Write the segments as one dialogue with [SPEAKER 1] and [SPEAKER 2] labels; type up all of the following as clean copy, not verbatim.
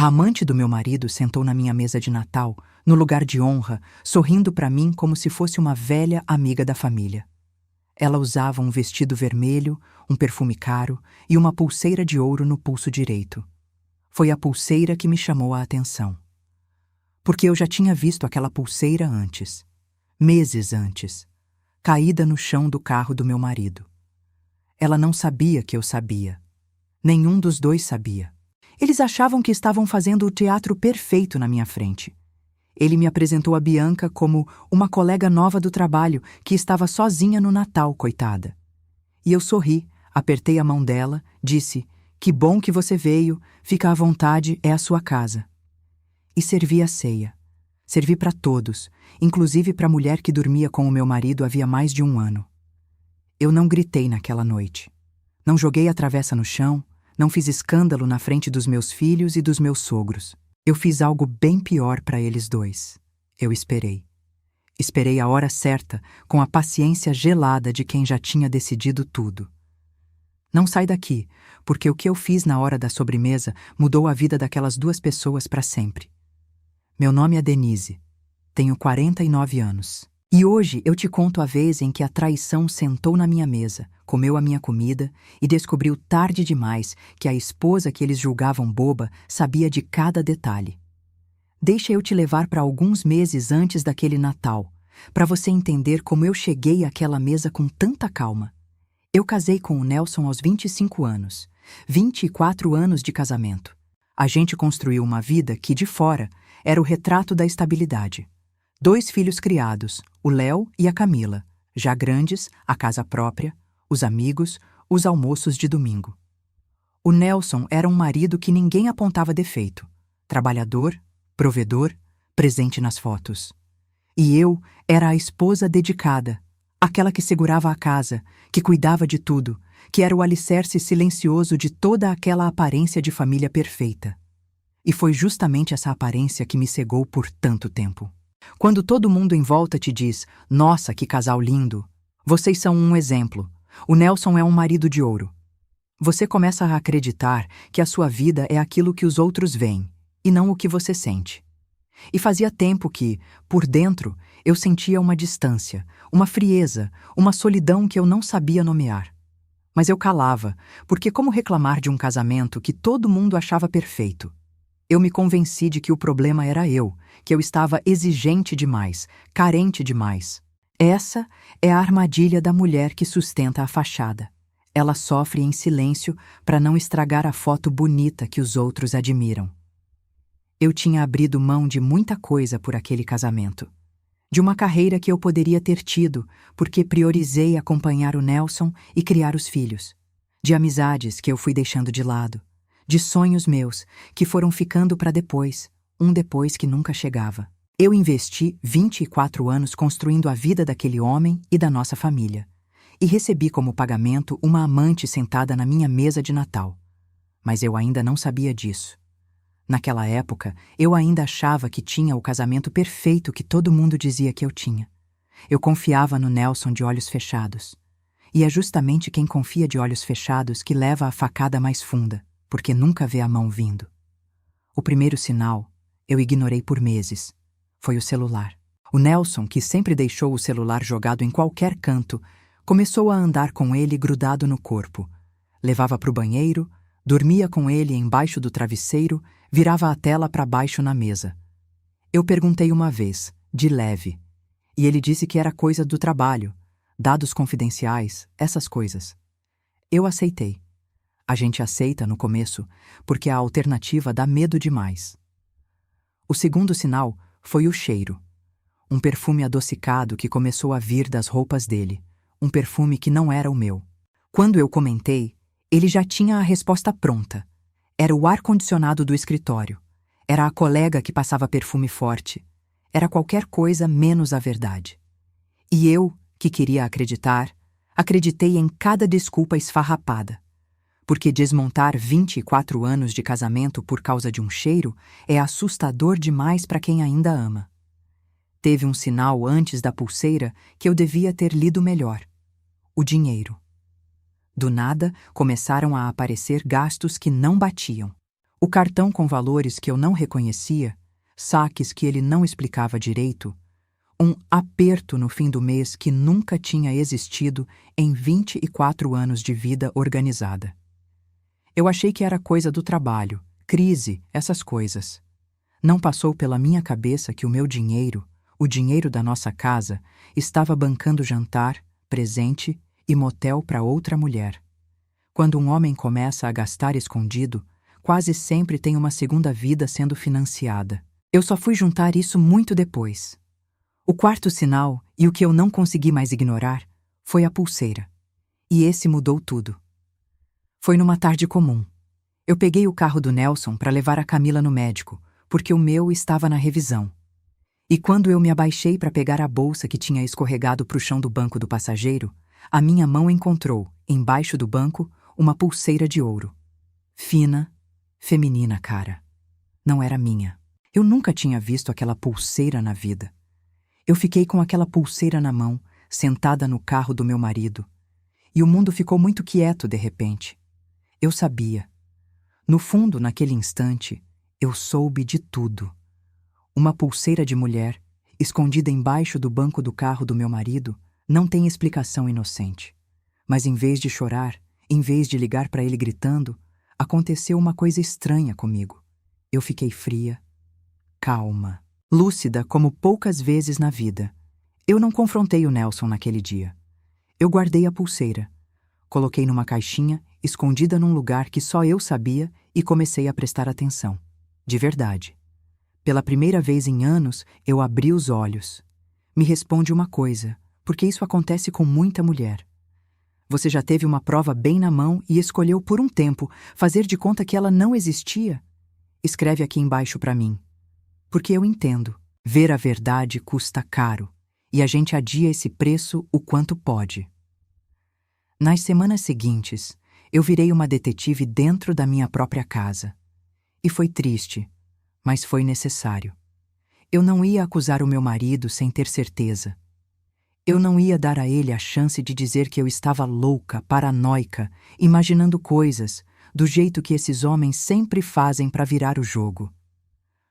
[SPEAKER 1] A amante do meu marido sentou na minha mesa de Natal, no lugar de honra, sorrindo para mim como se fosse uma velha amiga da família. Ela usava um vestido vermelho, um perfume caro e uma pulseira de ouro no pulso direito. Foi a pulseira que me chamou a atenção. Porque eu já tinha visto aquela pulseira antes, meses antes, caída no chão do carro do meu marido. Ela não sabia que eu sabia. Nenhum dos dois sabia. Eles achavam que estavam fazendo o teatro perfeito na minha frente. Ele me apresentou a Bianca como uma colega nova do trabalho que estava sozinha no Natal, coitada. E eu sorri, apertei a mão dela, disse: "Que bom que você veio, fica à vontade, é a sua casa." E servi a ceia. Servi para todos, inclusive para a mulher que dormia com o meu marido havia mais de um ano. Eu não gritei naquela noite. Não joguei a travessa no chão, não fiz escândalo na frente dos meus filhos e dos meus sogros. Eu fiz algo bem pior para eles dois. Eu esperei. Esperei a hora certa, com a paciência gelada de quem já tinha decidido tudo. Não sai daqui, porque o que eu fiz na hora da sobremesa mudou a vida daquelas duas pessoas para sempre. Meu nome é Denise. Tenho 49 anos. E hoje eu te conto a vez em que a traição sentou na minha mesa, comeu a minha comida e descobriu tarde demais que a esposa que eles julgavam boba sabia de cada detalhe. Deixa eu te levar para alguns meses antes daquele Natal, para você entender como eu cheguei àquela mesa com tanta calma. Eu casei com o Nelson aos 25 anos, 24 anos de casamento. A gente construiu uma vida que, de fora, era o retrato da estabilidade. 2 filhos criados, o Léo e a Camila, já grandes, a casa própria, os amigos, os almoços de domingo. O Nelson era um marido que ninguém apontava defeito. Trabalhador, provedor, presente nas fotos. E eu era a esposa dedicada, aquela que segurava a casa, que cuidava de tudo, que era o alicerce silencioso de toda aquela aparência de família perfeita. E foi justamente essa aparência que me cegou por tanto tempo. Quando todo mundo em volta te diz: "Nossa, que casal lindo! Vocês são um exemplo. O Nelson é um marido de ouro." Você começa a acreditar que a sua vida é aquilo que os outros veem, e não o que você sente. E fazia tempo que, por dentro, eu sentia uma distância, uma frieza, uma solidão que eu não sabia nomear. Mas eu calava, porque como reclamar de um casamento que todo mundo achava perfeito? Eu me convenci de que o problema era eu, que eu estava exigente demais, carente demais. Essa é a armadilha da mulher que sustenta a fachada. Ela sofre em silêncio para não estragar a foto bonita que os outros admiram. Eu tinha abrido mão de muita coisa por aquele casamento. De uma carreira que eu poderia ter tido, porque priorizei acompanhar o Nelson e criar os filhos. De amizades que eu fui deixando de lado. De sonhos meus, que foram ficando para depois, um depois que nunca chegava. Eu investi 24 anos construindo a vida daquele homem e da nossa família. E recebi como pagamento uma amante sentada na minha mesa de Natal. Mas eu ainda não sabia disso. Naquela época, eu ainda achava que tinha o casamento perfeito que todo mundo dizia que eu tinha. Eu confiava no Nelson de olhos fechados. E é justamente quem confia de olhos fechados que leva a facada mais funda, porque nunca vê a mão vindo. O primeiro sinal, eu ignorei por meses. Foi o celular. O Nelson, que sempre deixou o celular jogado em qualquer canto, começou a andar com ele grudado no corpo. Levava para o banheiro, dormia com ele embaixo do travesseiro, virava a tela para baixo na mesa. Eu perguntei uma vez, de leve, e ele disse que era coisa do trabalho, dados confidenciais, essas coisas. Eu aceitei. A gente aceita no começo, porque a alternativa dá medo demais. O segundo sinal foi o cheiro. Um perfume adocicado que começou a vir das roupas dele. Um perfume que não era o meu. Quando eu comentei, ele já tinha a resposta pronta. Era o ar-condicionado do escritório. Era a colega que passava perfume forte. Era qualquer coisa menos a verdade. E eu, que queria acreditar, acreditei em cada desculpa esfarrapada. Porque desmontar 24 anos de casamento por causa de um cheiro é assustador demais para quem ainda ama. Teve um sinal antes da pulseira que eu devia ter lido melhor. O dinheiro. Do nada, começaram a aparecer gastos que não batiam. O cartão com valores que eu não reconhecia, saques que ele não explicava direito, um aperto no fim do mês que nunca tinha existido em 24 anos de vida organizada. Eu achei que era coisa do trabalho, crise, essas coisas. Não passou pela minha cabeça que o meu dinheiro, o dinheiro da nossa casa, estava bancando jantar, presente e motel para outra mulher. Quando um homem começa a gastar escondido, quase sempre tem uma segunda vida sendo financiada. Eu só fui juntar isso muito depois. O quarto sinal, e o que eu não consegui mais ignorar, foi a pulseira. E esse mudou tudo. Foi numa tarde comum. Eu peguei o carro do Nelson para levar a Camila no médico, porque o meu estava na revisão. E quando eu me abaixei para pegar a bolsa que tinha escorregado para o chão do banco do passageiro, a minha mão encontrou, embaixo do banco, uma pulseira de ouro. Fina, feminina, cara. Não era minha. Eu nunca tinha visto aquela pulseira na vida. Eu fiquei com aquela pulseira na mão, sentada no carro do meu marido. E o mundo ficou muito quieto de repente. Eu sabia. No fundo, naquele instante, eu soube de tudo. Uma pulseira de mulher, escondida embaixo do banco do carro do meu marido, não tem explicação inocente. Mas em vez de chorar, em vez de ligar para ele gritando, aconteceu uma coisa estranha comigo. Eu fiquei fria, calma, lúcida como poucas vezes na vida. Eu não confrontei o Nelson naquele dia. Eu guardei a pulseira, coloquei numa caixinha, escondida num lugar que só eu sabia e comecei a prestar atenção. De verdade. Pela primeira vez em anos, eu abri os olhos. Me responde uma coisa, porque isso acontece com muita mulher. Você já teve uma prova bem na mão e escolheu por um tempo fazer de conta que ela não existia? Escreve aqui embaixo para mim. Porque eu entendo. Ver a verdade custa caro, e a gente adia esse preço o quanto pode. Nas semanas seguintes, eu virei uma detetive dentro da minha própria casa. E foi triste, mas foi necessário. Eu não ia acusar o meu marido sem ter certeza. Eu não ia dar a ele a chance de dizer que eu estava louca, paranoica, imaginando coisas, do jeito que esses homens sempre fazem para virar o jogo.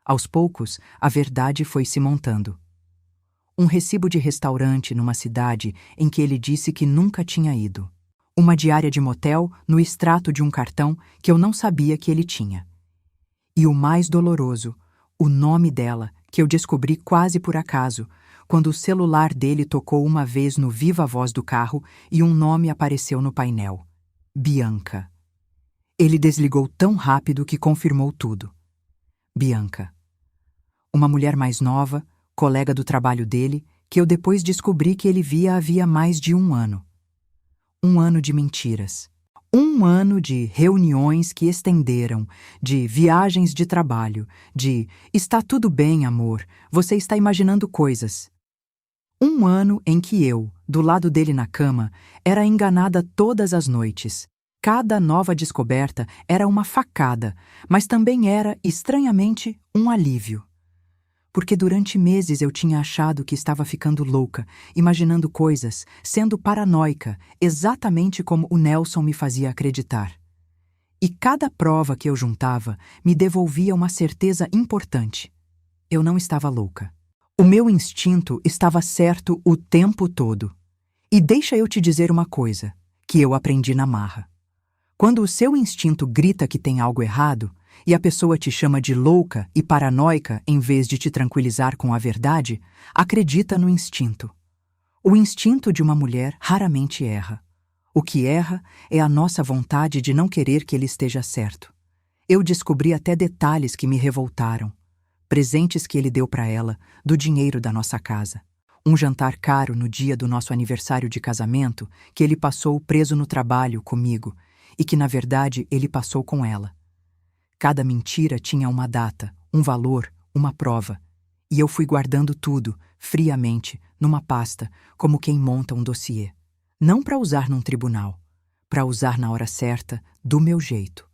[SPEAKER 1] Aos poucos, a verdade foi se montando. Um recibo de restaurante numa cidade em que ele disse que nunca tinha ido. Uma diária de motel no extrato de um cartão que eu não sabia que ele tinha. E o mais doloroso, o nome dela, que eu descobri quase por acaso, quando o celular dele tocou uma vez no viva-voz do carro e um nome apareceu no painel. Bianca. Ele desligou tão rápido que confirmou tudo. Bianca. Uma mulher mais nova, colega do trabalho dele, que eu depois descobri que ele via havia mais de 1 ano. 1 ano de mentiras. 1 ano de reuniões que estenderam, de viagens de trabalho, de "está tudo bem, amor, você está imaginando coisas". 1 ano em que eu, do lado dele na cama, era enganada todas as noites. Cada nova descoberta era uma facada, mas também era, estranhamente, um alívio. Porque durante meses eu tinha achado que estava ficando louca, imaginando coisas, sendo paranoica, exatamente como o Nelson me fazia acreditar. E cada prova que eu juntava me devolvia uma certeza importante. Eu não estava louca. O meu instinto estava certo o tempo todo. E deixa eu te dizer uma coisa, que eu aprendi na marra. Quando o seu instinto grita que tem algo errado, e a pessoa te chama de louca e paranoica em vez de te tranquilizar com a verdade, acredita no instinto. O instinto de uma mulher raramente erra. O que erra é a nossa vontade de não querer que ele esteja certo. Eu descobri até detalhes que me revoltaram. Presentes que ele deu para ela, do dinheiro da nossa casa. Um jantar caro no dia do nosso aniversário de casamento que ele passou preso no trabalho comigo e que, na verdade, ele passou com ela. Cada mentira tinha uma data, um valor, uma prova. E eu fui guardando tudo, friamente, numa pasta, como quem monta um dossiê. Não para usar num tribunal, para usar na hora certa, do meu jeito.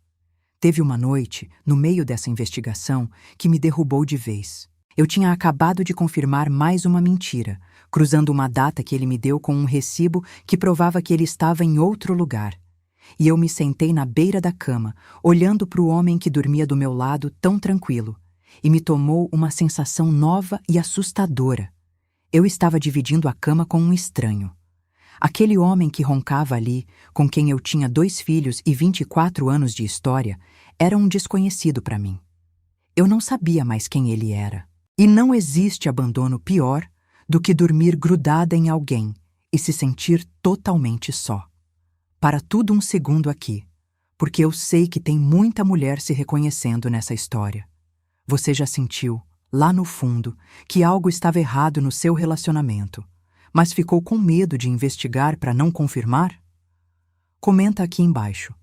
[SPEAKER 1] Teve uma noite, no meio dessa investigação, que me derrubou de vez. Eu tinha acabado de confirmar mais uma mentira, cruzando uma data que ele me deu com um recibo que provava que ele estava em outro lugar. e eu me sentei na beira da cama, olhando para o homem que dormia do meu lado tão tranquilo, e me tomou uma sensação nova e assustadora. Eu estava dividindo a cama com um estranho. Aquele homem que roncava ali, com quem eu tinha 2 filhos e 24 anos de história, era um desconhecido para mim. Eu não sabia mais quem ele era. E não existe abandono pior do que dormir grudada em alguém e se sentir totalmente só. Para tudo um segundo aqui, porque eu sei que tem muita mulher se reconhecendo nessa história. Você já sentiu, lá no fundo, que algo estava errado no seu relacionamento, mas ficou com medo de investigar para não confirmar? Comenta aqui embaixo.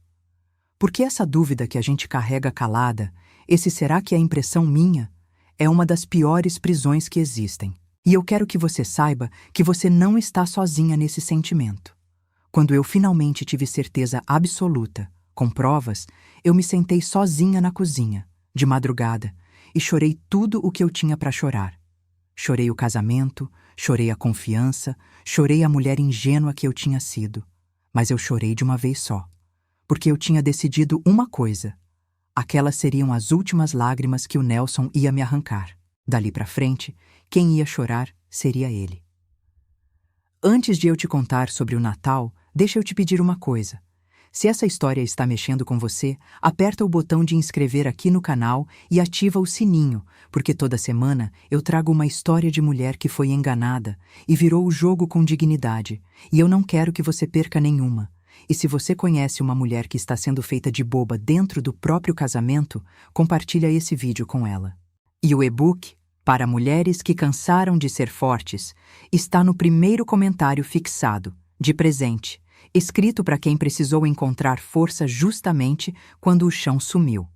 [SPEAKER 1] Porque essa dúvida que a gente carrega calada, esse será que é impressão minha, é uma das piores prisões que existem. E eu quero que você saiba que você não está sozinha nesse sentimento. Quando eu finalmente tive certeza absoluta, com provas, eu me sentei sozinha na cozinha, de madrugada, e chorei tudo o que eu tinha para chorar. Chorei o casamento, chorei a confiança, chorei a mulher ingênua que eu tinha sido. Mas eu chorei de uma vez só, porque eu tinha decidido uma coisa. Aquelas seriam as últimas lágrimas que o Nelson ia me arrancar. Dali para frente, quem ia chorar seria ele. Antes de eu te contar sobre o Natal, deixa eu te pedir uma coisa. Se essa história está mexendo com você, aperta o botão de inscrever aqui no canal e ativa o sininho, porque toda semana eu trago uma história de mulher que foi enganada e virou o jogo com dignidade, e eu não quero que você perca nenhuma. E se você conhece uma mulher que está sendo feita de boba dentro do próprio casamento, compartilha esse vídeo com ela. E o e-book, para mulheres que cansaram de ser fortes, está no primeiro comentário fixado, de presente, escrito para quem precisou encontrar força justamente quando o chão sumiu.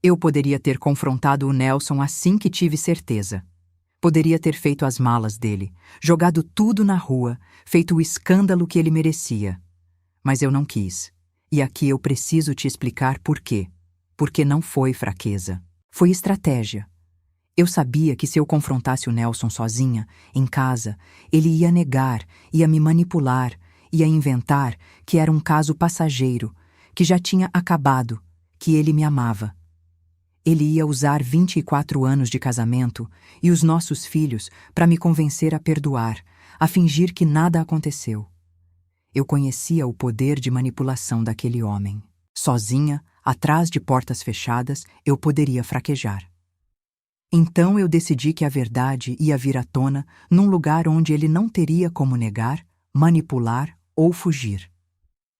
[SPEAKER 1] Eu poderia ter confrontado o Nelson assim que tive certeza. Poderia ter feito as malas dele, jogado tudo na rua, feito o escândalo que ele merecia. Mas eu não quis. E aqui eu preciso te explicar por quê. Porque não foi fraqueza. Foi estratégia. Eu sabia que se eu confrontasse o Nelson sozinha, em casa, ele ia negar, ia me manipular, ia inventar que era um caso passageiro, que já tinha acabado, que ele me amava. Ele ia usar 24 anos de casamento e os nossos filhos para me convencer a perdoar, a fingir que nada aconteceu. Eu conhecia o poder de manipulação daquele homem. Sozinha, atrás de portas fechadas, eu poderia fraquejar. Então eu decidi que a verdade ia vir à tona num lugar onde ele não teria como negar, manipular ou fugir.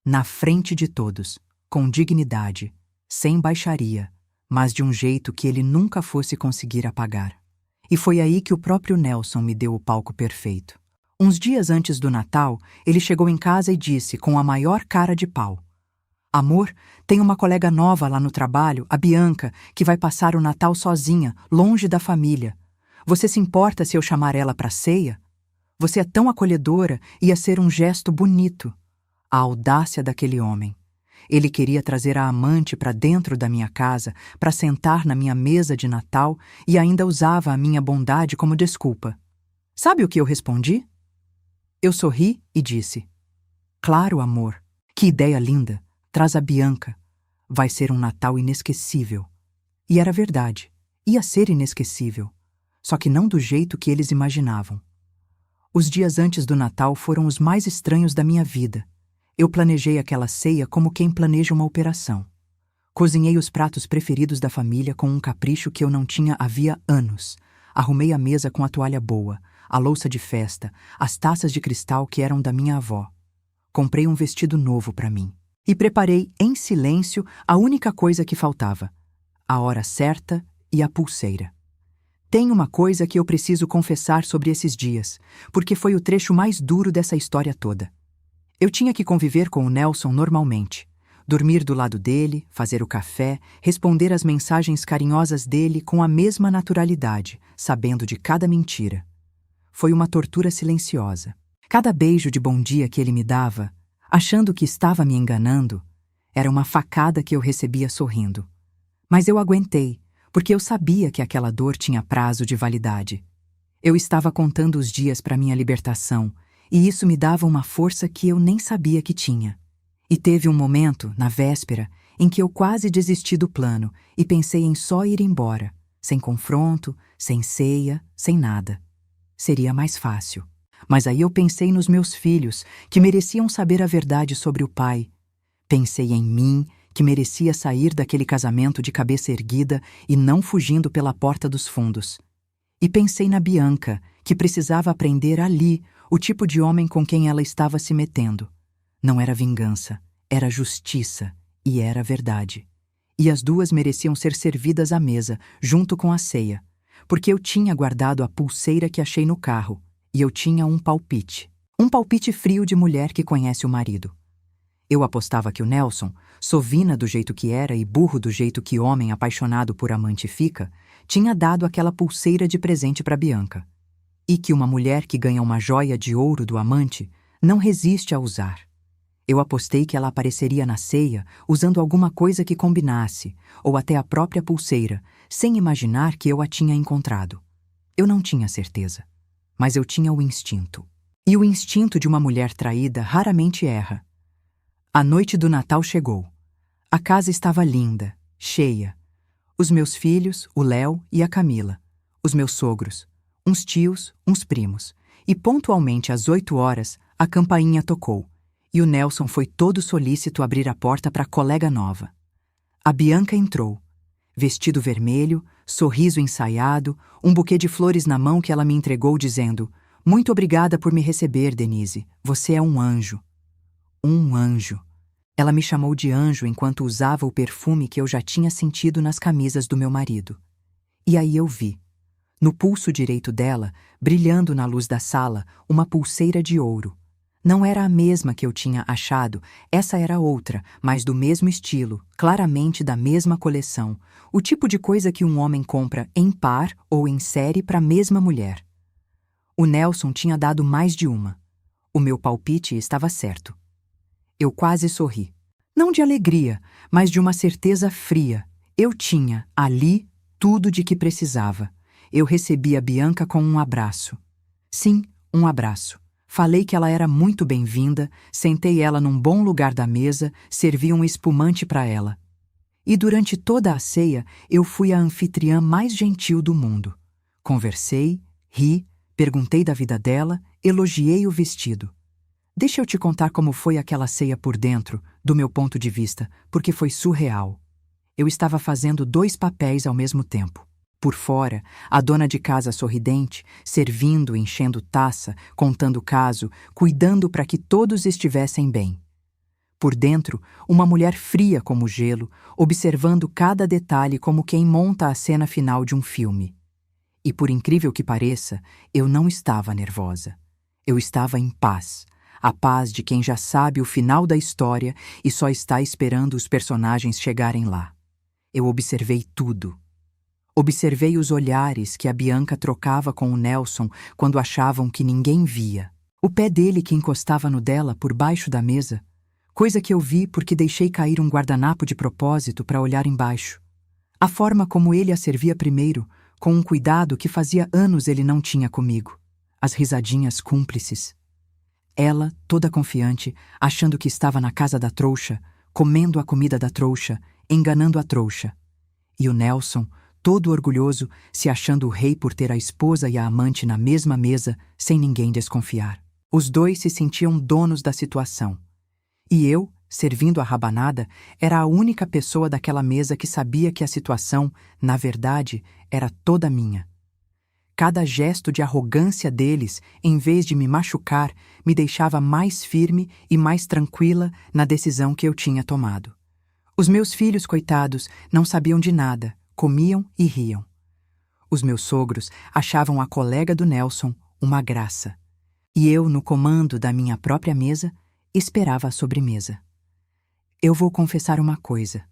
[SPEAKER 1] Na frente de todos, com dignidade, sem baixaria, mas de um jeito que ele nunca fosse conseguir apagar. E foi aí que o próprio Nelson me deu o palco perfeito. Uns dias antes do Natal, ele chegou em casa e disse com a maior cara de pau: "Amor, tem uma colega nova lá no trabalho, a Bianca, que vai passar o Natal sozinha, longe da família. Você se importa se eu chamar ela para ceia? Você é tão acolhedora, ia ser um gesto bonito." A audácia daquele homem. Ele queria trazer a amante para dentro da minha casa, para sentar na minha mesa de Natal e ainda usava a minha bondade como desculpa. Sabe o que eu respondi? Eu sorri e disse: "Claro, amor. Que ideia linda. Traz a Bianca. Vai ser um Natal inesquecível." E era verdade. Ia ser inesquecível. Só que não do jeito que eles imaginavam. Os dias antes do Natal foram os mais estranhos da minha vida. Eu planejei aquela ceia como quem planeja uma operação. Cozinhei os pratos preferidos da família com um capricho que eu não tinha havia anos. Arrumei a mesa com a toalha boa, a louça de festa, as taças de cristal que eram da minha avó. Comprei um vestido novo para mim. E preparei, em silêncio, a única coisa que faltava: a hora certa e a pulseira. Tem uma coisa que eu preciso confessar sobre esses dias, porque foi o trecho mais duro dessa história toda. Eu tinha que conviver com o Nelson normalmente. Dormir do lado dele, fazer o café, responder às mensagens carinhosas dele com a mesma naturalidade, sabendo de cada mentira. Foi uma tortura silenciosa. Cada beijo de bom dia que ele me dava, achando que estava me enganando, era uma facada que eu recebia sorrindo. Mas eu aguentei, porque eu sabia que aquela dor tinha prazo de validade. Eu estava contando os dias para minha libertação, e isso me dava uma força que eu nem sabia que tinha. E teve um momento, na véspera, em que eu quase desisti do plano e pensei em só ir embora, sem confronto, sem ceia, sem nada. Seria mais fácil. Mas aí eu pensei nos meus filhos, que mereciam saber a verdade sobre o pai. Pensei em mim, que merecia sair daquele casamento de cabeça erguida e não fugindo pela porta dos fundos. E pensei na Bianca, que precisava aprender ali o tipo de homem com quem ela estava se metendo. Não era vingança, era justiça e era verdade. E as duas mereciam ser servidas à mesa, junto com a ceia, porque eu tinha guardado a pulseira que achei no carro e eu tinha um palpite. Um palpite frio de mulher que conhece o marido. Eu apostava que o Nelson, sovina do jeito que era e burro do jeito que homem apaixonado por amante fica, tinha dado aquela pulseira de presente para Bianca. E que uma mulher que ganha uma joia de ouro do amante não resiste a usar. Eu apostei que ela apareceria na ceia usando alguma coisa que combinasse, ou até a própria pulseira, sem imaginar que eu a tinha encontrado. Eu não tinha certeza, mas eu tinha o instinto. E o instinto de uma mulher traída raramente erra. A noite do Natal chegou. A casa estava linda, cheia. Os meus filhos, o Léo e a Camila. Os meus sogros, uns tios, uns primos. E pontualmente às 8 horas, a campainha tocou. E o Nelson foi todo solícito abrir a porta para a colega nova. A Bianca entrou. Vestido vermelho, sorriso ensaiado, um buquê de flores na mão que ela me entregou dizendo: "Muito obrigada por me receber, Denise. Você é um anjo." Um anjo. Ela me chamou de anjo enquanto usava o perfume que eu já tinha sentido nas camisas do meu marido. E aí eu vi, no pulso direito dela, brilhando na luz da sala, uma pulseira de ouro. Não era a mesma que eu tinha achado, essa era outra, mas do mesmo estilo, claramente da mesma coleção, o tipo de coisa que um homem compra em par ou em série para a mesma mulher. O Nelson tinha dado mais de uma. O meu palpite estava certo. Eu quase sorri. Não de alegria, mas de uma certeza fria. Eu tinha, ali, tudo de que precisava. Eu recebi a Bianca com um abraço. Sim, um abraço. Falei que ela era muito bem-vinda, sentei ela num bom lugar da mesa, servi um espumante para ela. E durante toda a ceia, eu fui a anfitriã mais gentil do mundo. Conversei, ri, perguntei da vida dela, elogiei o vestido. Deixa eu te contar como foi aquela ceia por dentro, do meu ponto de vista, porque foi surreal. Eu estava fazendo 2 papéis ao mesmo tempo. Por fora, a dona de casa sorridente, servindo, enchendo taça, contando caso, cuidando para que todos estivessem bem. Por dentro, uma mulher fria como gelo, observando cada detalhe como quem monta a cena final de um filme. E por incrível que pareça, eu não estava nervosa. Eu estava em paz. A paz de quem já sabe o final da história e só está esperando os personagens chegarem lá. Eu observei tudo. Observei os olhares que a Bianca trocava com o Nelson quando achavam que ninguém via. O pé dele que encostava no dela por baixo da mesa, coisa que eu vi porque deixei cair um guardanapo de propósito para olhar embaixo. A forma como ele a servia primeiro, com um cuidado que fazia anos ele não tinha comigo. As risadinhas cúmplices. Ela, toda confiante, achando que estava na casa da trouxa, comendo a comida da trouxa, enganando a trouxa. E o Nelson, todo orgulhoso, se achando o rei por ter a esposa e a amante na mesma mesa, sem ninguém desconfiar. Os dois se sentiam donos da situação. E eu, servindo a rabanada, era a única pessoa daquela mesa que sabia que a situação, na verdade, era toda minha. Cada gesto de arrogância deles, em vez de me machucar, me deixava mais firme e mais tranquila na decisão que eu tinha tomado. Os meus filhos, coitados, não sabiam de nada, comiam e riam. Os meus sogros achavam a colega do Nelson uma graça. E eu, no comando da minha própria mesa, esperava a sobremesa. Eu vou confessar uma coisa.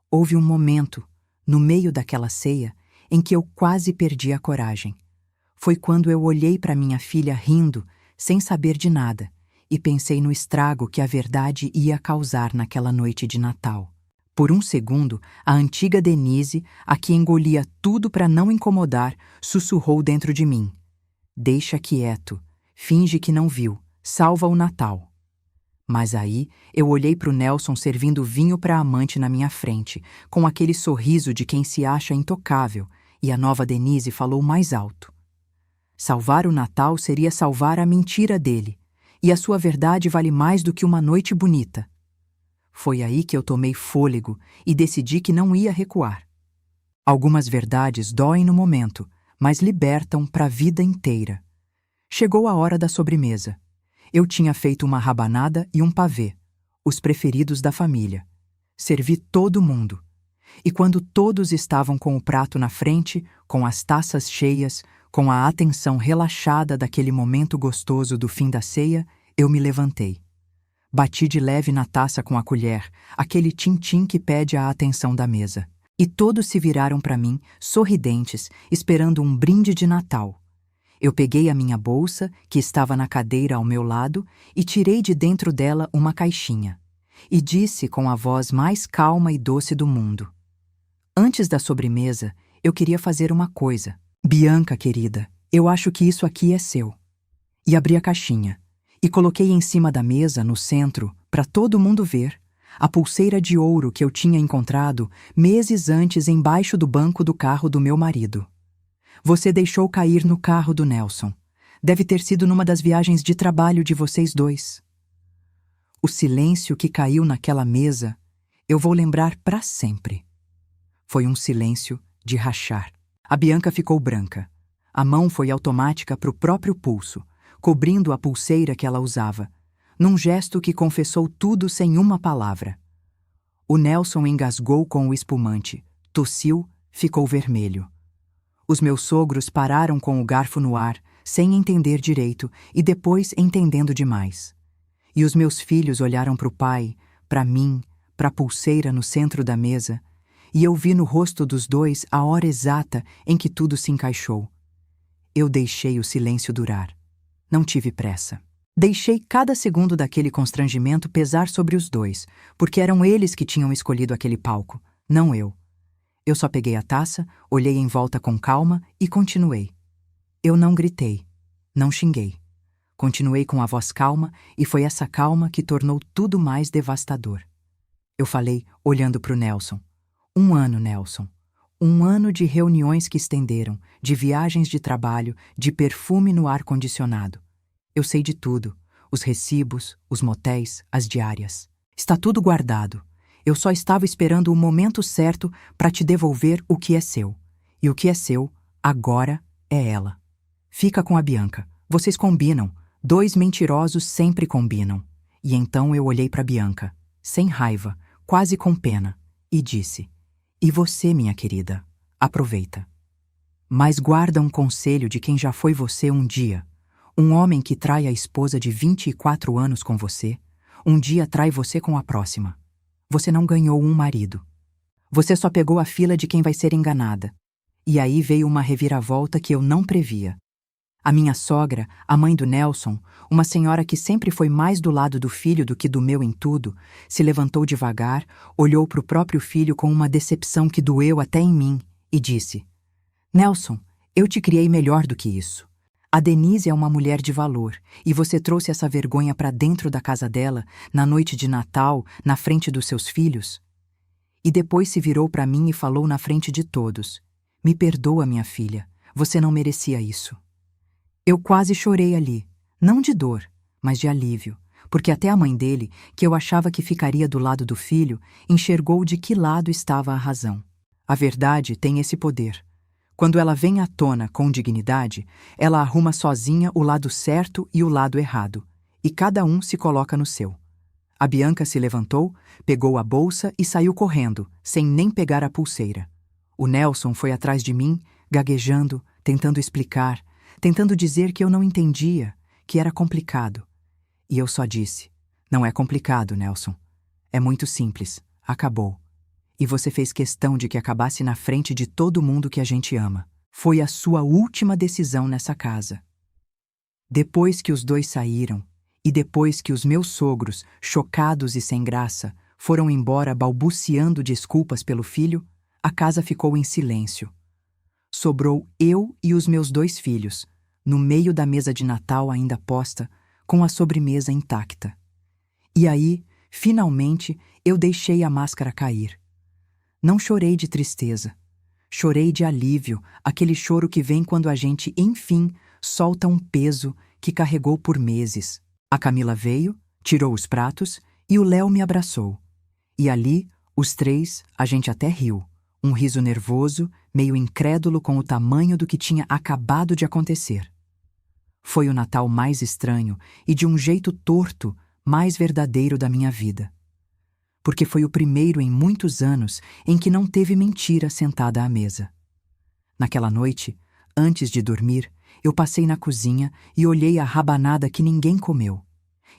[SPEAKER 1] Houve um momento, no meio daquela ceia, em que eu quase perdi a coragem. Foi quando eu olhei para minha filha rindo, sem saber de nada, e pensei no estrago que a verdade ia causar naquela noite de Natal. Por um segundo, a antiga Denise, a que engolia tudo para não incomodar, sussurrou dentro de mim: "Deixa quieto, finge que não viu, salva o Natal." Mas aí eu olhei para o Nelson servindo vinho para a amante na minha frente, com aquele sorriso de quem se acha intocável, e a nova Denise falou mais alto. Salvar o Natal seria salvar a mentira dele, e a sua verdade vale mais do que uma noite bonita. Foi aí que eu tomei fôlego e decidi que não ia recuar. Algumas verdades doem no momento, mas libertam para a vida inteira. Chegou a hora da sobremesa. Eu tinha feito uma rabanada e um pavê, os preferidos da família. Servi todo mundo. E quando todos estavam com o prato na frente, com as taças cheias, com a atenção relaxada daquele momento gostoso do fim da ceia, eu me levantei. Bati de leve na taça com a colher, aquele tim-tim que pede a atenção da mesa. E todos se viraram para mim, sorridentes, esperando um brinde de Natal. Eu peguei a minha bolsa, que estava na cadeira ao meu lado, e tirei de dentro dela uma caixinha. E disse com a voz mais calma e doce do mundo: antes da sobremesa, eu queria fazer uma coisa. Bianca, querida, eu acho que isso aqui é seu. E abri a caixinha. E coloquei em cima da mesa, no centro, para todo mundo ver, a pulseira de ouro que eu tinha encontrado meses antes embaixo do banco do carro do meu marido. Você deixou cair no carro do Nelson. Deve ter sido numa das viagens de trabalho de vocês dois. O silêncio que caiu naquela mesa, eu vou lembrar para sempre. Foi um silêncio de rachar. A Bianca ficou branca. A mão foi automática para o próprio pulso, cobrindo a pulseira que ela usava, num gesto que confessou tudo sem uma palavra. O Nelson engasgou com o espumante, tossiu, ficou vermelho. Os meus sogros pararam com o garfo no ar, sem entender direito e depois entendendo demais. E os meus filhos olharam para o pai, para mim, para a pulseira no centro da mesa, e eu vi no rosto dos dois a hora exata em que tudo se encaixou. Eu deixei o silêncio durar. Não tive pressa. Deixei cada segundo daquele constrangimento pesar sobre os dois, porque eram eles que tinham escolhido aquele palco, não eu. Eu só peguei a taça, olhei em volta com calma e continuei. Eu não gritei, não xinguei. Continuei com a voz calma e foi essa calma que tornou tudo mais devastador. Eu falei, olhando para o Nelson. 1 ano, Nelson. 1 ano de reuniões que estenderam, de viagens de trabalho, de perfume no ar-condicionado. Eu sei de tudo, os recibos, os motéis, as diárias. Está tudo guardado. Eu só estava esperando o momento certo para te devolver o que é seu. E o que é seu, agora, é ela. Fica com a Bianca. Vocês combinam. 2 mentirosos sempre combinam. E então eu olhei para Bianca, sem raiva, quase com pena, e disse: e você, minha querida, aproveita. Mas guarda um conselho de quem já foi você um dia. Um homem que trai a esposa de 24 anos com você, um dia trai você com a próxima. Você não ganhou um marido. Você só pegou a fila de quem vai ser enganada. E aí veio uma reviravolta que eu não previa. A minha sogra, a mãe do Nelson, uma senhora que sempre foi mais do lado do filho do que do meu em tudo, se levantou devagar, olhou para o próprio filho com uma decepção que doeu até em mim e disse: Nelson, eu te criei melhor do que isso. A Denise é uma mulher de valor e você trouxe essa vergonha para dentro da casa dela, na noite de Natal, na frente dos seus filhos? E depois se virou para mim e falou na frente de todos: me perdoa, minha filha, você não merecia isso. Eu quase chorei ali, não de dor, mas de alívio, porque até a mãe dele, que eu achava que ficaria do lado do filho, enxergou de que lado estava a razão. A verdade tem esse poder. Quando ela vem à tona com dignidade, ela arruma sozinha o lado certo e o lado errado, e cada um se coloca no seu. A Bianca se levantou, pegou a bolsa e saiu correndo, sem nem pegar a pulseira. O Nelson foi atrás de mim, gaguejando, tentando explicar, tentando dizer que eu não entendia, que era complicado. E eu só disse: não é complicado, Nelson. É muito simples. Acabou. E você fez questão de que acabasse na frente de todo mundo que a gente ama. Foi a sua última decisão nessa casa. Depois que os dois saíram, e depois que os meus sogros, chocados e sem graça, foram embora balbuciando desculpas pelo filho, a casa ficou em silêncio. Sobrou eu e os meus 2 filhos, no meio da mesa de Natal ainda posta, com a sobremesa intacta. E aí, finalmente, eu deixei a máscara cair. Não chorei de tristeza. Chorei de alívio, aquele choro que vem quando a gente, enfim, solta um peso que carregou por meses. A Camila veio, tirou os pratos e o Léo me abraçou. E ali, os três, a gente até riu. Um riso nervoso, meio incrédulo com o tamanho do que tinha acabado de acontecer. Foi o Natal mais estranho e, de um jeito torto, mais verdadeiro da minha vida. Porque foi o primeiro em muitos anos em que não teve mentira sentada à mesa. Naquela noite, antes de dormir, eu passei na cozinha e olhei a rabanada que ninguém comeu.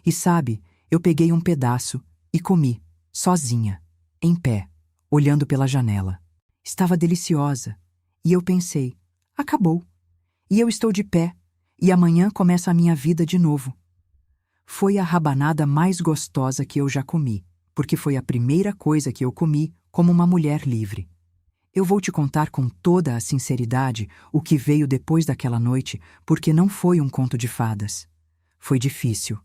[SPEAKER 1] E sabe, eu peguei um pedaço e comi, sozinha, em pé, olhando pela janela. Estava deliciosa. E eu pensei, acabou. E eu estou de pé, e amanhã começa a minha vida de novo. Foi a rabanada mais gostosa que eu já comi, porque foi a primeira coisa que eu comi como uma mulher livre. Eu vou te contar com toda a sinceridade o que veio depois daquela noite, porque não foi um conto de fadas. Foi difícil.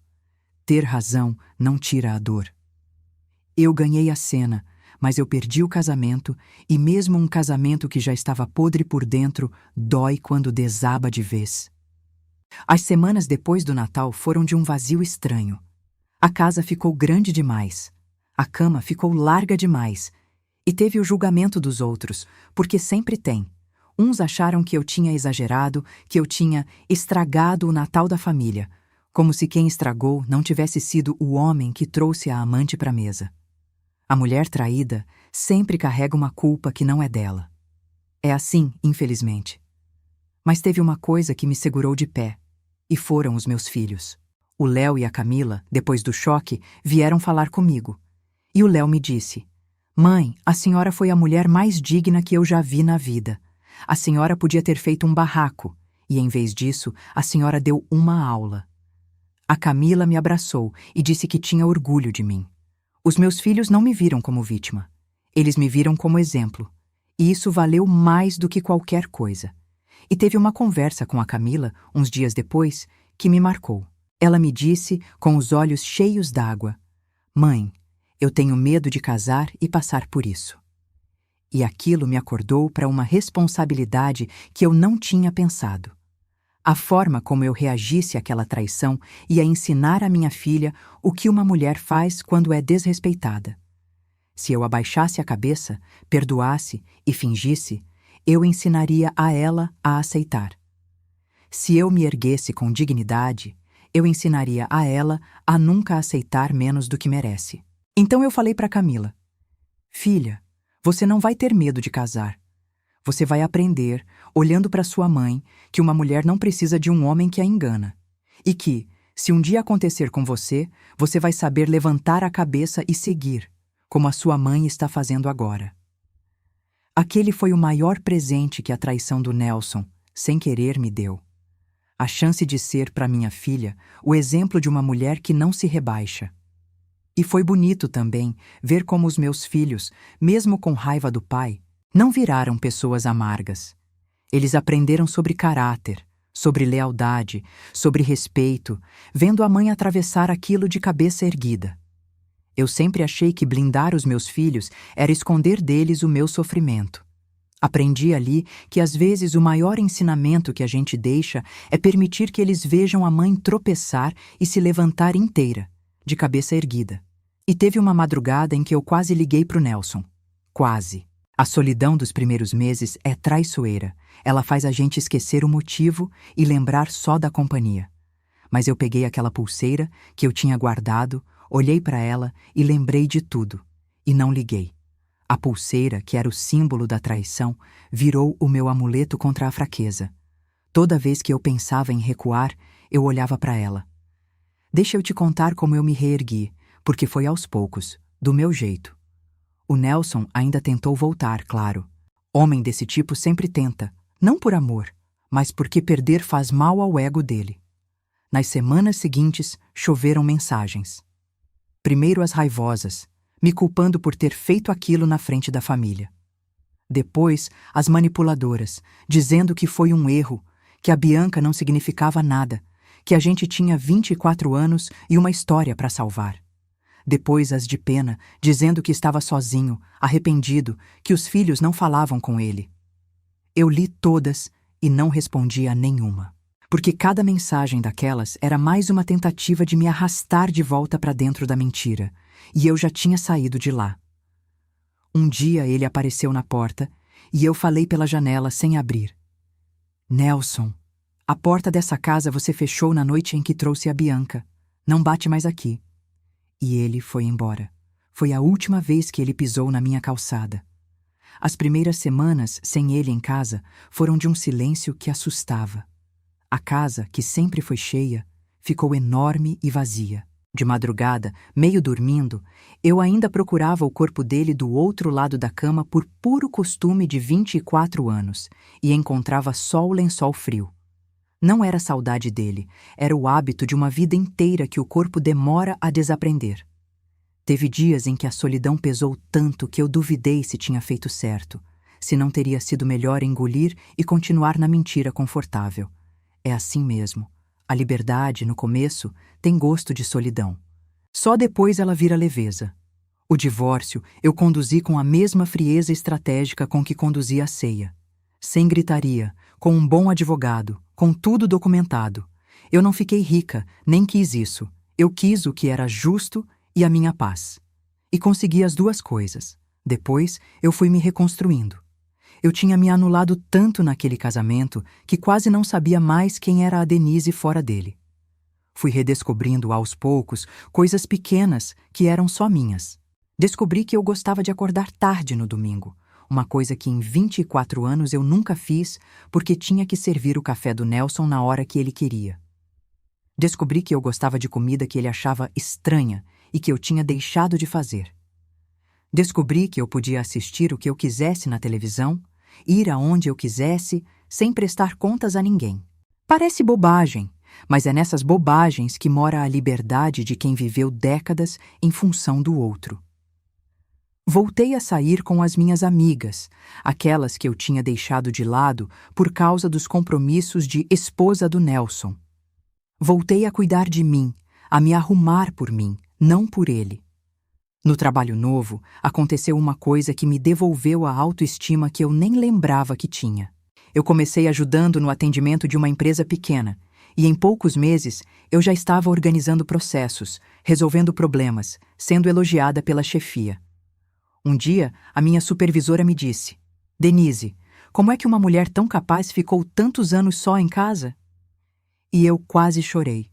[SPEAKER 1] Ter razão não tira a dor. Eu ganhei a cena, mas eu perdi o casamento, e mesmo um casamento que já estava podre por dentro, dói quando desaba de vez. As semanas depois do Natal foram de um vazio estranho. A casa ficou grande demais. A cama ficou larga demais. E teve o julgamento dos outros, porque sempre tem. Uns acharam que eu tinha exagerado, que eu tinha estragado o Natal da família, como se quem estragou não tivesse sido o homem que trouxe a amante para a mesa. A mulher traída sempre carrega uma culpa que não é dela. É assim, infelizmente. Mas teve uma coisa que me segurou de pé, e foram os meus filhos. O Léo e a Camila, depois do choque, vieram falar comigo. E o Léo me disse: "Mãe, a senhora foi a mulher mais digna que eu já vi na vida. A senhora podia ter feito um barraco, e em vez disso, a senhora deu uma aula." A Camila me abraçou e disse que tinha orgulho de mim. Os meus filhos não me viram como vítima. Eles me viram como exemplo. E isso valeu mais do que qualquer coisa. E teve uma conversa com a Camila, uns dias depois, que me marcou. Ela me disse, com os olhos cheios d'água: "Mãe, eu tenho medo de casar e passar por isso." E aquilo me acordou para uma responsabilidade que eu não tinha pensado. A forma como eu reagisse àquela traição ia ensinar à minha filha o que uma mulher faz quando é desrespeitada. Se eu abaixasse a cabeça, perdoasse e fingisse, eu ensinaria a ela a aceitar. Se eu me erguesse com dignidade, eu ensinaria a ela a nunca aceitar menos do que merece. Então eu falei para Camila: "Filha, você não vai ter medo de casar. Você vai aprender, olhando para sua mãe, que uma mulher não precisa de um homem que a engana. E que, se um dia acontecer com você, você vai saber levantar a cabeça e seguir, como a sua mãe está fazendo agora." Aquele foi o maior presente que a traição do Nelson, sem querer, me deu. A chance de ser, para minha filha, o exemplo de uma mulher que não se rebaixa. E foi bonito também ver como os meus filhos, mesmo com raiva do pai, não viraram pessoas amargas. Eles aprenderam sobre caráter, sobre lealdade, sobre respeito, vendo a mãe atravessar aquilo de cabeça erguida. Eu sempre achei que blindar os meus filhos era esconder deles o meu sofrimento. Aprendi ali que às vezes o maior ensinamento que a gente deixa é permitir que eles vejam a mãe tropeçar e se levantar inteira, de cabeça erguida. E teve uma madrugada em que eu quase liguei pro Nelson. Quase. A solidão dos primeiros meses é traiçoeira. Ela faz a gente esquecer o motivo e lembrar só da companhia. Mas eu peguei aquela pulseira que eu tinha guardado, olhei para ela e lembrei de tudo. E não liguei. A pulseira, que era o símbolo da traição, virou o meu amuleto contra a fraqueza. Toda vez que eu pensava em recuar, eu olhava para ela. Deixa eu te contar como eu me reergui, porque foi aos poucos, do meu jeito. O Nelson ainda tentou voltar, claro. Homem desse tipo sempre tenta, não por amor, mas porque perder faz mal ao ego dele. Nas semanas seguintes, choveram mensagens. Primeiro as raivosas, me culpando por ter feito aquilo na frente da família. Depois, as manipuladoras, dizendo que foi um erro, que a Bianca não significava nada, que a gente tinha 24 anos e uma história para salvar. depois as de pena, dizendo que estava sozinho, arrependido, que os filhos não falavam com ele. Eu li todas e não respondi a nenhuma, porque cada mensagem daquelas era mais uma tentativa de me arrastar de volta para dentro da mentira, e eu já tinha saído de lá. Um dia ele apareceu na porta e eu falei pela janela sem abrir. Nelson, a porta dessa casa você fechou na noite em que trouxe a Bianca. Não bate mais aqui. E ele foi embora. Foi a última vez que ele pisou na minha calçada. As primeiras semanas sem ele em casa foram de um silêncio que assustava. A casa, que sempre foi cheia, ficou enorme e vazia. De madrugada, meio dormindo, eu ainda procurava o corpo dele do outro lado da cama por puro costume de 24 anos e encontrava só o lençol frio. Não era saudade dele, era o hábito de uma vida inteira que o corpo demora a desaprender. Teve dias em que a solidão pesou tanto que eu duvidei se tinha feito certo, se não teria sido melhor engolir e continuar na mentira confortável. É assim mesmo. A liberdade, no começo, tem gosto de solidão. Só depois ela vira leveza. O divórcio eu conduzi com a mesma frieza estratégica com que conduzi a ceia. Sem gritaria, com um bom advogado, com tudo documentado. Eu não fiquei rica, nem quis isso. Eu quis o que era justo e a minha paz. E consegui as duas coisas. Depois, eu fui me reconstruindo. Eu tinha me anulado tanto naquele casamento que quase não sabia mais quem era a Denise fora dele. Fui redescobrindo aos poucos coisas pequenas que eram só minhas. Descobri que eu gostava de acordar tarde no domingo, uma coisa que em 24 anos eu nunca fiz porque tinha que servir o café do Nelson na hora que ele queria. Descobri que eu gostava de comida que ele achava estranha e que eu tinha deixado de fazer. Descobri que eu podia assistir o que eu quisesse na televisão, ir aonde eu quisesse, sem prestar contas a ninguém. Parece bobagem, mas é nessas bobagens que mora a liberdade de quem viveu décadas em função do outro. Voltei a sair com as minhas amigas, aquelas que eu tinha deixado de lado por causa dos compromissos de esposa do Nelson. Voltei a cuidar de mim, a me arrumar por mim, não por ele. No trabalho novo, aconteceu uma coisa que me devolveu a autoestima que eu nem lembrava que tinha. Eu comecei ajudando no atendimento de uma empresa pequena, e em poucos meses eu já estava organizando processos, resolvendo problemas, sendo elogiada pela chefia. Um dia, a minha supervisora me disse: Denise, como é que uma mulher tão capaz ficou tantos anos só em casa? E eu quase chorei.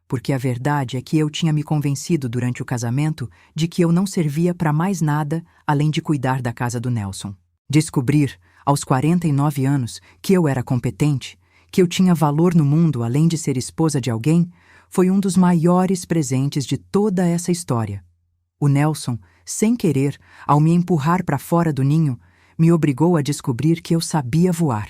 [SPEAKER 1] Porque a verdade é que eu tinha me convencido durante o casamento de que eu não servia para mais nada além de cuidar da casa do Nelson. Descobrir, aos 49 anos, que eu era competente, que eu tinha valor no mundo além de ser esposa de alguém, foi um dos maiores presentes de toda essa história. O Nelson, sem querer, ao me empurrar para fora do ninho, me obrigou a descobrir que eu sabia voar.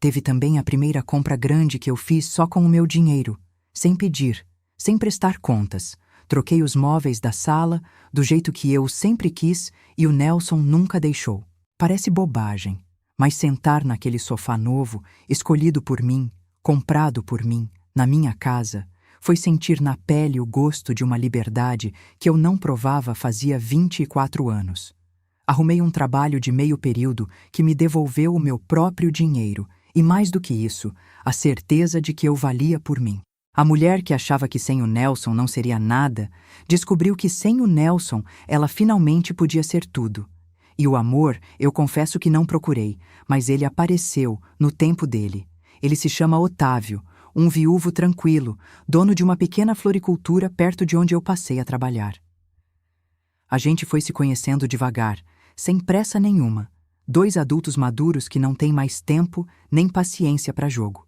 [SPEAKER 1] Teve também a primeira compra grande que eu fiz só com o meu dinheiro, sem pedir, sem prestar contas. Troquei os móveis da sala, do jeito que eu sempre quis e o Nelson nunca deixou. Parece bobagem, mas sentar naquele sofá novo, escolhido por mim, comprado por mim, na minha casa, foi sentir na pele o gosto de uma liberdade que eu não provava fazia 24 anos. Arrumei um trabalho de meio período que me devolveu o meu próprio dinheiro e, mais do que isso, a certeza de que eu valia por mim. A mulher que achava que sem o Nelson não seria nada, descobriu que sem o Nelson ela finalmente podia ser tudo. E o amor, eu confesso que não procurei, mas ele apareceu no tempo dele. Ele se chama Otávio, um viúvo tranquilo, dono de uma pequena floricultura perto de onde eu passei a trabalhar. A gente foi se conhecendo devagar, sem pressa nenhuma. 2 adultos maduros que não têm mais tempo nem paciência para jogo.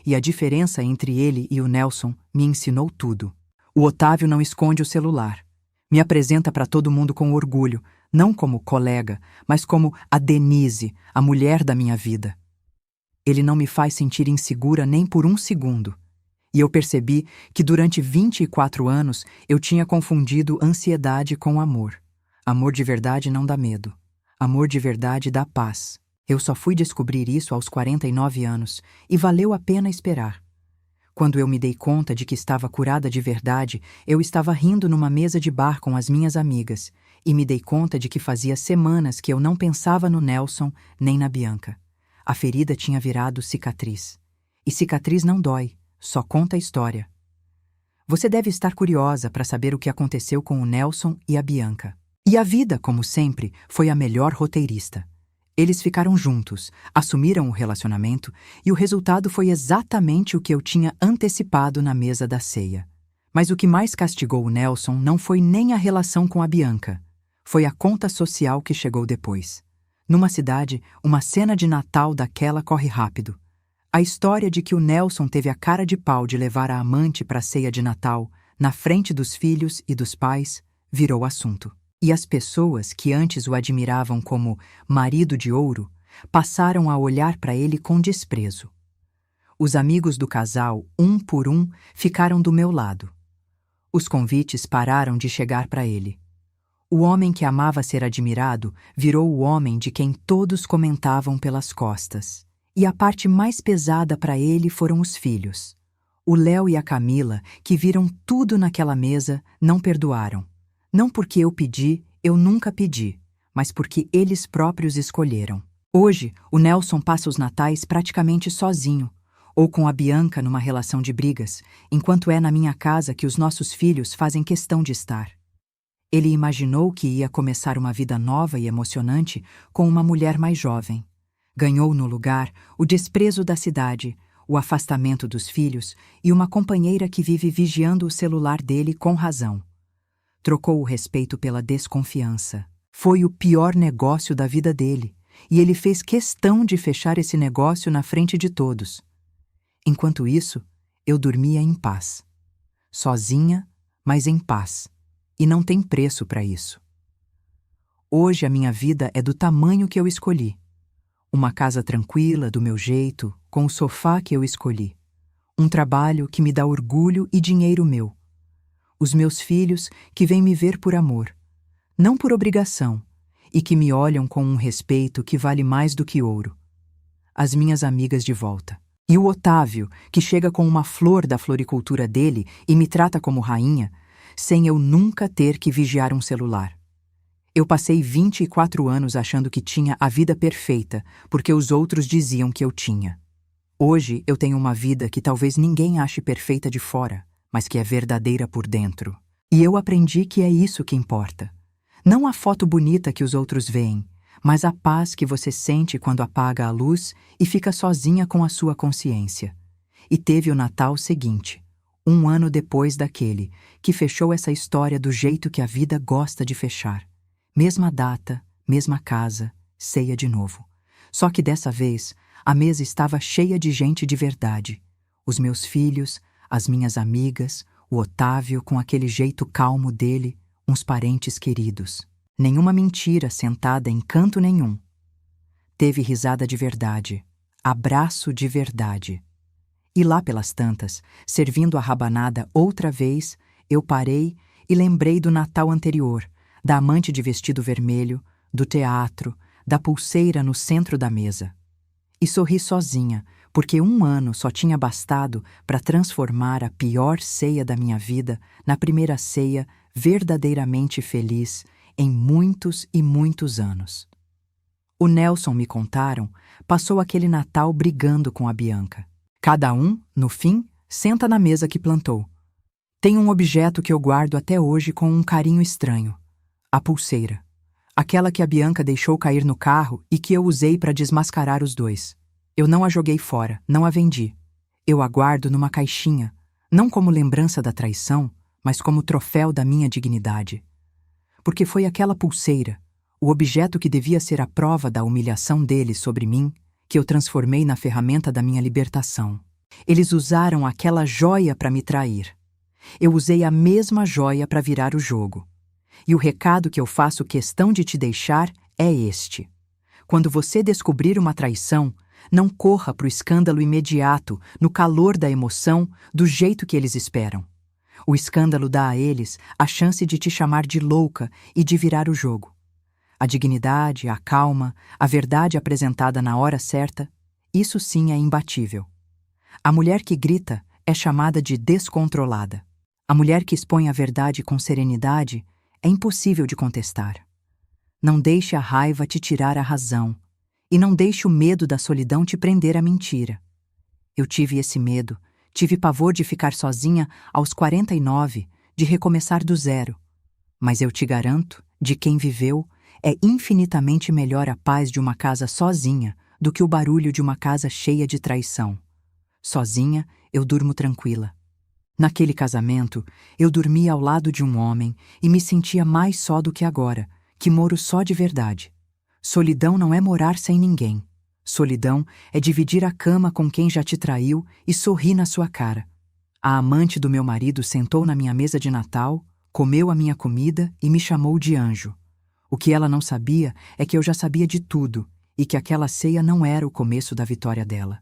[SPEAKER 1] E a diferença entre ele e o Nelson me ensinou tudo. O Otávio não esconde o celular. Me apresenta para todo mundo com orgulho, não como colega, mas como a Denise, a mulher da minha vida. Ele não me faz sentir insegura nem por um segundo. E eu percebi que durante 24 anos eu tinha confundido ansiedade com amor. Amor de verdade não dá medo. Amor de verdade dá paz. Eu só fui descobrir isso aos 49 anos, e valeu a pena esperar. Quando eu me dei conta de que estava curada de verdade, eu estava rindo numa mesa de bar com as minhas amigas, e me dei conta de que fazia semanas que eu não pensava no Nelson nem na Bianca. A ferida tinha virado cicatriz. E cicatriz não dói, só conta a história. Você deve estar curiosa para saber o que aconteceu com o Nelson e a Bianca. E a vida, como sempre, foi a melhor roteirista. Eles ficaram juntos, assumiram o relacionamento e o resultado foi exatamente o que eu tinha antecipado na mesa da ceia. Mas o que mais castigou o Nelson não foi nem a relação com a Bianca. Foi a conta social que chegou depois. Numa cidade, uma cena de Natal daquela corre rápido. A história de que o Nelson teve a cara de pau de levar a amante para a ceia de Natal, na frente dos filhos e dos pais, virou assunto. E as pessoas que antes o admiravam como marido de ouro passaram a olhar para ele com desprezo. Os amigos do casal, um por um, ficaram do meu lado. Os convites pararam de chegar para ele. O homem que amava ser admirado virou o homem de quem todos comentavam pelas costas. E a parte mais pesada para ele foram os filhos. O Léo e a Camila, que viram tudo naquela mesa, não perdoaram. Não porque eu pedi, eu nunca pedi, mas porque eles próprios escolheram. Hoje, o Nelson passa os natais praticamente sozinho, ou com a Bianca numa relação de brigas, enquanto é na minha casa que os nossos filhos fazem questão de estar. Ele imaginou que ia começar uma vida nova e emocionante com uma mulher mais jovem. Ganhou no lugar o desprezo da cidade, o afastamento dos filhos e uma companheira que vive vigiando o celular dele com razão. Trocou o respeito pela desconfiança. Foi o pior negócio da vida dele, e ele fez questão de fechar esse negócio na frente de todos. Enquanto isso, eu dormia em paz. Sozinha, mas em paz. E não tem preço para isso. Hoje a minha vida é do tamanho que eu escolhi. Uma casa tranquila, do meu jeito, com o sofá que eu escolhi. Um trabalho que me dá orgulho e dinheiro meu. Os meus filhos que vêm me ver por amor, não por obrigação, e que me olham com um respeito que vale mais do que ouro. As minhas amigas de volta. E o Otávio, que chega com uma flor da floricultura dele e me trata como rainha, sem eu nunca ter que vigiar um celular. Eu passei 24 anos achando que tinha a vida perfeita, porque os outros diziam que eu tinha. Hoje eu tenho uma vida que talvez ninguém ache perfeita de fora, mas que é verdadeira por dentro. E eu aprendi que é isso que importa. Não a foto bonita que os outros veem, mas a paz que você sente quando apaga a luz e fica sozinha com a sua consciência. E teve o Natal seguinte, 1 ano depois daquele, que fechou essa história do jeito que a vida gosta de fechar. Mesma data, mesma casa, ceia de novo. Só que dessa vez, a mesa estava cheia de gente de verdade. Os meus filhos, as minhas amigas, o Otávio com aquele jeito calmo dele, uns parentes queridos. Nenhuma mentira sentada em canto nenhum. Teve risada de verdade, abraço de verdade. E lá pelas tantas, servindo a rabanada outra vez, eu parei e lembrei do Natal anterior, da amante de vestido vermelho, do teatro, da pulseira no centro da mesa. E sorri sozinha, porque 1 ano só tinha bastado para transformar a pior ceia da minha vida na primeira ceia verdadeiramente feliz em muitos e muitos anos. O Nelson, me contaram, passou aquele Natal brigando com a Bianca. Cada um, no fim, senta na mesa que plantou. Tem um objeto que eu guardo até hoje com um carinho estranho. A pulseira. Aquela que a Bianca deixou cair no carro e que eu usei para desmascarar os dois. Eu não a joguei fora, não a vendi. Eu a guardo numa caixinha, não como lembrança da traição, mas como troféu da minha dignidade. Porque foi aquela pulseira, o objeto que devia ser a prova da humilhação deles sobre mim, que eu transformei na ferramenta da minha libertação. Eles usaram aquela joia para me trair. Eu usei a mesma joia para virar o jogo. E o recado que eu faço questão de te deixar é este. Quando você descobrir uma traição, não corra para o escândalo imediato, no calor da emoção, do jeito que eles esperam. O escândalo dá a eles a chance de te chamar de louca e de virar o jogo. A dignidade, a calma, a verdade apresentada na hora certa, isso sim é imbatível. A mulher que grita é chamada de descontrolada. A mulher que expõe a verdade com serenidade é impossível de contestar. Não deixe a raiva te tirar a razão, e não deixe o medo da solidão te prender à mentira. Eu tive esse medo, tive pavor de ficar sozinha aos 49, de recomeçar do zero. Mas eu te garanto, de quem viveu, é infinitamente melhor a paz de uma casa sozinha do que o barulho de uma casa cheia de traição. Sozinha, eu durmo tranquila. Naquele casamento, eu dormia ao lado de um homem e me sentia mais só do que agora, que moro só de verdade. Solidão não é morar sem ninguém. Solidão é dividir a cama com quem já te traiu e sorrir na sua cara. A amante do meu marido sentou na minha mesa de Natal, comeu a minha comida e me chamou de anjo. O que ela não sabia é que eu já sabia de tudo e que aquela ceia não era o começo da vitória dela.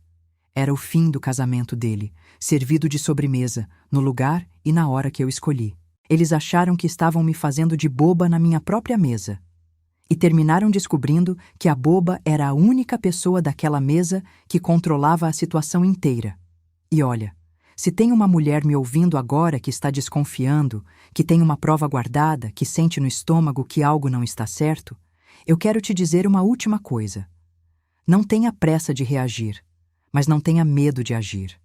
[SPEAKER 1] Era o fim do casamento dele, servido de sobremesa, no lugar e na hora que eu escolhi. Eles acharam que estavam me fazendo de boba na minha própria mesa. E terminaram descobrindo que a boba era a única pessoa daquela mesa que controlava a situação inteira. E olha, se tem uma mulher me ouvindo agora que está desconfiando, que tem uma prova guardada, que sente no estômago que algo não está certo, eu quero te dizer uma última coisa. Não tenha pressa de reagir, mas não tenha medo de agir.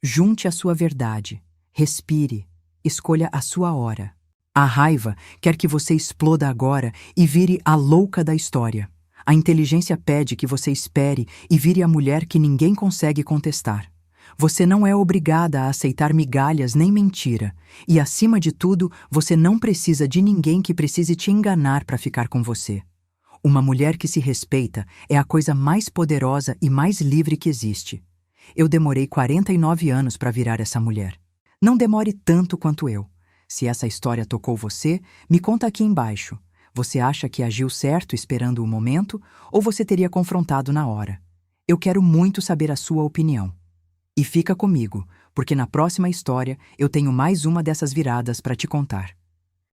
[SPEAKER 1] Junte a sua verdade, respire, escolha a sua hora. A raiva quer que você exploda agora e vire a louca da história. A inteligência pede que você espere e vire a mulher que ninguém consegue contestar. Você não é obrigada a aceitar migalhas nem mentira, e acima de tudo, você não precisa de ninguém que precise te enganar para ficar com você. Uma mulher que se respeita é a coisa mais poderosa e mais livre que existe. Eu demorei 49 anos para virar essa mulher. Não demore tanto quanto eu. Se essa história tocou você, me conta aqui embaixo. Você acha que agiu certo esperando o momento ou você teria confrontado na hora? Eu quero muito saber a sua opinião. E fica comigo, porque na próxima história eu tenho mais uma dessas viradas para te contar.